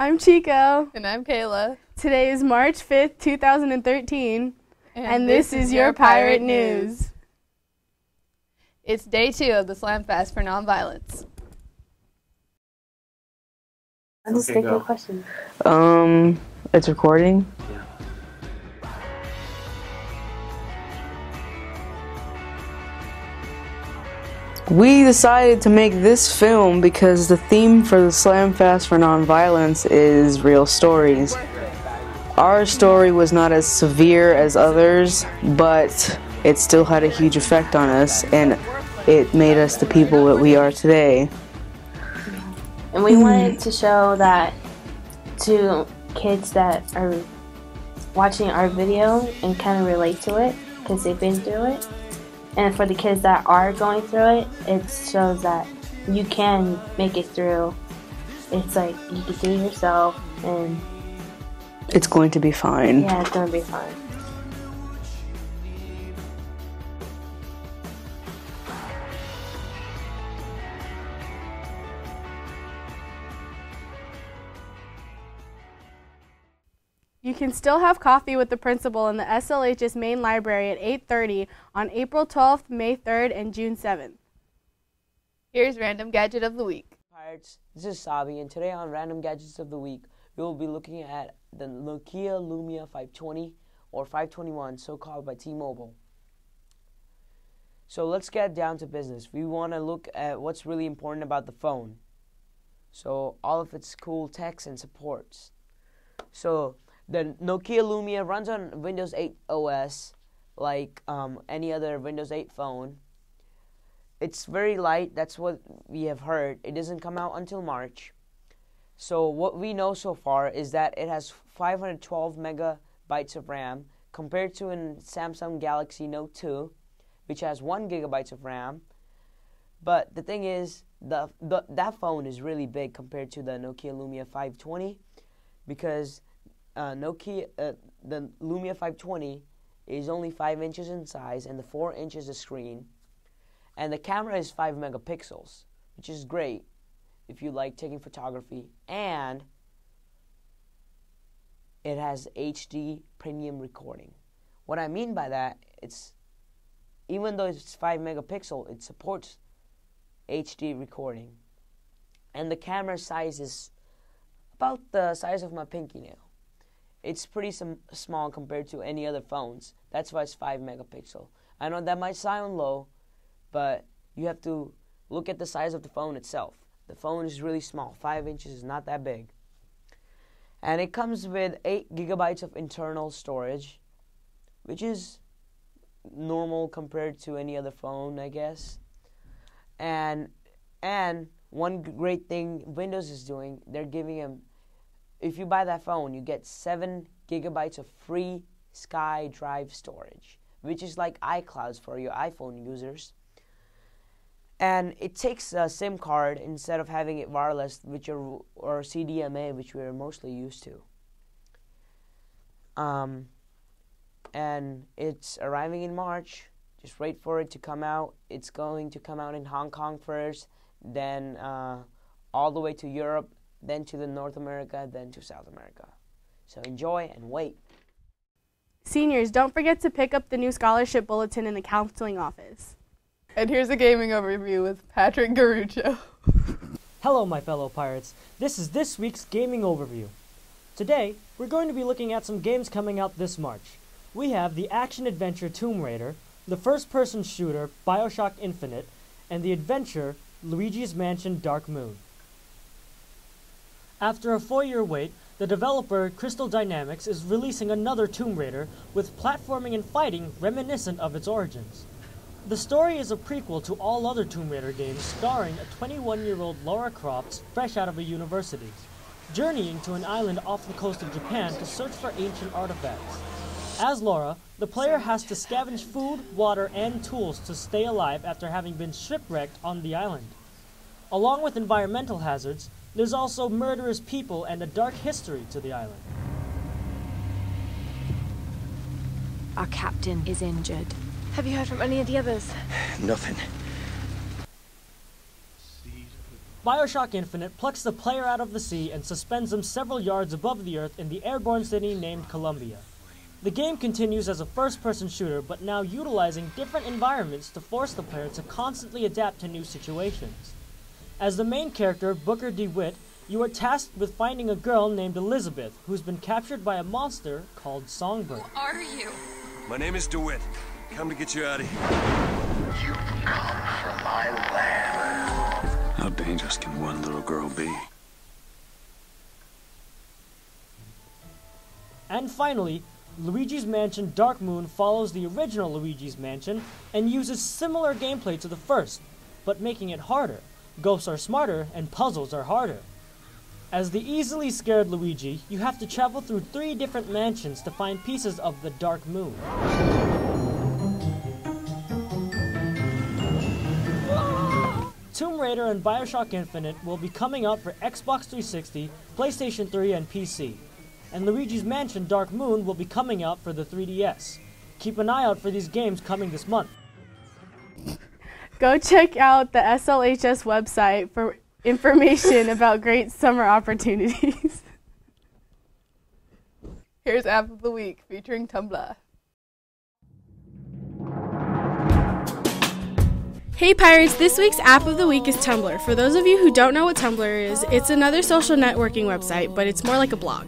I'm Chico. And I'm Kayla. Today is March 5th, 2013, and this is your Pirate News. It's day 2 of the Slam Fest for Nonviolence. I'm just thinking of questions. It's recording. Yeah. We decided to make this film because the theme for the Slam Fest for Nonviolence is real stories. Our story was not as severe as others, but it still had a huge effect on us, and it made us the people that we are today. And we wanted to show that to kids that are watching our video and kind of relate to it because they've been through it. And for the kids that are going through it, it shows that you can make it through. It's like you can do it yourself, and it's going to be fine. Yeah, it's going to be fine. You can still have coffee with the principal in the SLH's main library at 8:30 on April 12th, May 3rd, and June 7th. Here's Random Gadget of the Week. Pirates, this is Sabi, and today on Random Gadgets of the Week, we will be looking at the Nokia Lumia 520 or 521, so called by T-Mobile. So let's get down to business. We want to look at what's really important about the phone. So all of its cool techs and supports. So the Nokia Lumia runs on Windows 8 OS like any other Windows 8 phone. It's very light, that's what we have heard. It doesn't come out until March. So what we know so far is that it has 512 megabytes of RAM compared to an Samsung Galaxy Note 2, which has 1 gigabyte of RAM. But the thing is, that phone is really big compared to the Nokia Lumia 520 because the Lumia 520 is only 5 inches in size and the 4 inches of screen. And the camera is 5 megapixels, which is great if you like taking photography. And it has HD premium recording. What I mean by that, even though it's 5 megapixel, it supports HD recording. And the camera size is about the size of my pinky nail. It's pretty small compared to any other phones. That's why it's 5 megapixel. I know that might sound low, but you have to look at the size of the phone itself. The phone is really small. 5 inches is not that big. And it comes with 8 gigabytes of internal storage, which is normal compared to any other phone, I guess. And one great thing Windows is doing, they're giving them, if you buy that phone, you get 7 gigabytes of free SkyDrive storage, which is like iClouds for your iPhone users. And it takes a SIM card instead of having it wireless, or CDMA, which we're mostly used to. And it's arriving in March. Just wait for it to come out. It's going to come out in Hong Kong first, then all the way to Europe, then to the North America, then to South America. So enjoy and wait. Seniors, don't forget to pick up the new scholarship bulletin in the counseling office. And here's a gaming overview with Patrick Garuccio. Hello, my fellow pirates. This is this week's gaming overview. Today, we're going to be looking at some games coming out this March. We have the action-adventure Tomb Raider, the first-person shooter BioShock Infinite, and the adventure Luigi's Mansion Dark Moon. After a 4-year wait, the developer Crystal Dynamics is releasing another Tomb Raider with platforming and fighting reminiscent of its origins. The story is a prequel to all other Tomb Raider games starring a 21-year-old Lara Croft fresh out of a university, journeying to an island off the coast of Japan to search for ancient artifacts. As Lara, the player has to scavenge food, water, and tools to stay alive after having been shipwrecked on the island. Along with environmental hazards, there's also murderous people and a dark history to the island. Our captain is injured. Have you heard from any of the others? Nothing. BioShock Infinite plucks the player out of the sea and suspends them several yards above the Earth in the airborne city named Columbia. The game continues as a first-person shooter, but now utilizing different environments to force the player to constantly adapt to new situations. As the main character, Booker DeWitt, you are tasked with finding a girl named Elizabeth, who's been captured by a monster called Songbird. Who are you? My name is DeWitt. Come to get you out of here. You've come from my land. How dangerous can one little girl be? And finally, Luigi's Mansion Dark Moon follows the original Luigi's Mansion and uses similar gameplay to the first, but making it harder. Ghosts are smarter and puzzles are harder. As the easily scared Luigi, you have to travel through 3 different mansions to find pieces of the Dark Moon. Tomb Raider and BioShock Infinite will be coming out for Xbox 360, PlayStation 3, and PC. And Luigi's Mansion Dark Moon will be coming out for the 3DS. Keep an eye out for these games coming this month. Go check out the SLHS website for information about great summer opportunities. Here's App of the Week featuring Tumblr. Hey Pirates, this week's App of the Week is Tumblr. For those of you who don't know what Tumblr is, it's another social networking website, but it's more like a blog.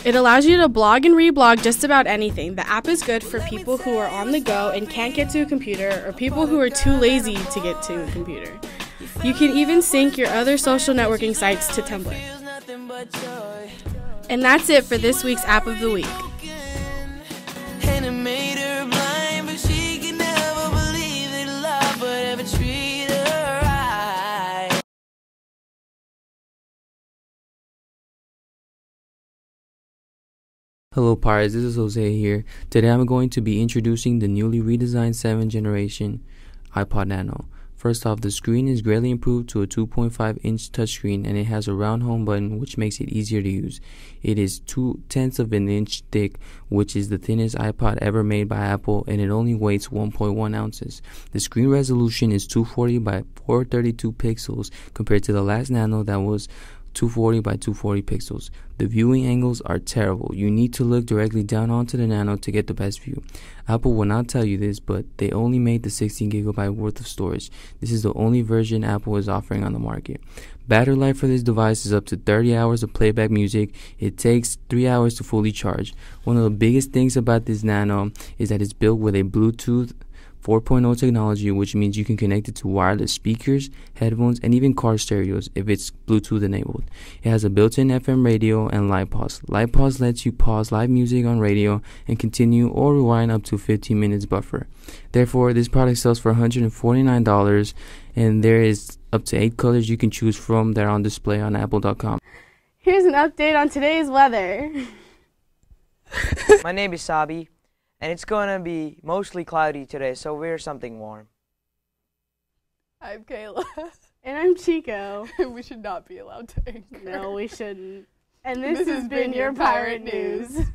It allows you to blog and reblog just about anything. The app is good for people who are on the go and can't get to a computer, or people who are too lazy to get to a computer. You can even sync your other social networking sites to Tumblr. And that's it for this week's App of the Week. Hello Pirates, this is Jose here. Today I'm going to be introducing the newly redesigned 7th generation iPod Nano. First off, the screen is greatly improved to a 2.5-inch touchscreen, and it has a round home button which makes it easier to use. It is 0.2 of an inch thick, which is the thinnest iPod ever made by Apple, and it only weighs 1.1 ounces. The screen resolution is 240 by 432 pixels compared to the last Nano that was 240 by 240 pixels. The viewing angles are terrible. You need to look directly down onto the Nano to get the best view. Apple will not tell you this, but they only made the 16GB worth of storage. This is the only version Apple is offering on the market. Battery life for this device is up to 30 hours of playback music. It takes 3 hours to fully charge. One of the biggest things about this Nano is that it's built with a Bluetooth 4.0 technology, which means you can connect it to wireless speakers, headphones, and even car stereos if it's Bluetooth enabled. It has a built-in FM radio and live pause. Live pause lets you pause live music on radio and continue or rewind up to 15 minutes buffer. Therefore, this product sells for $149, and there is up to 8 colors you can choose from that are on display on apple.com. Here's an update on today's weather. My name is Sabi, and it's going to be mostly cloudy today, so wear something warm. I'm Kayla. And I'm Chico. We should not be allowed to anchor. No, we shouldn't. And this has been your Pirate News.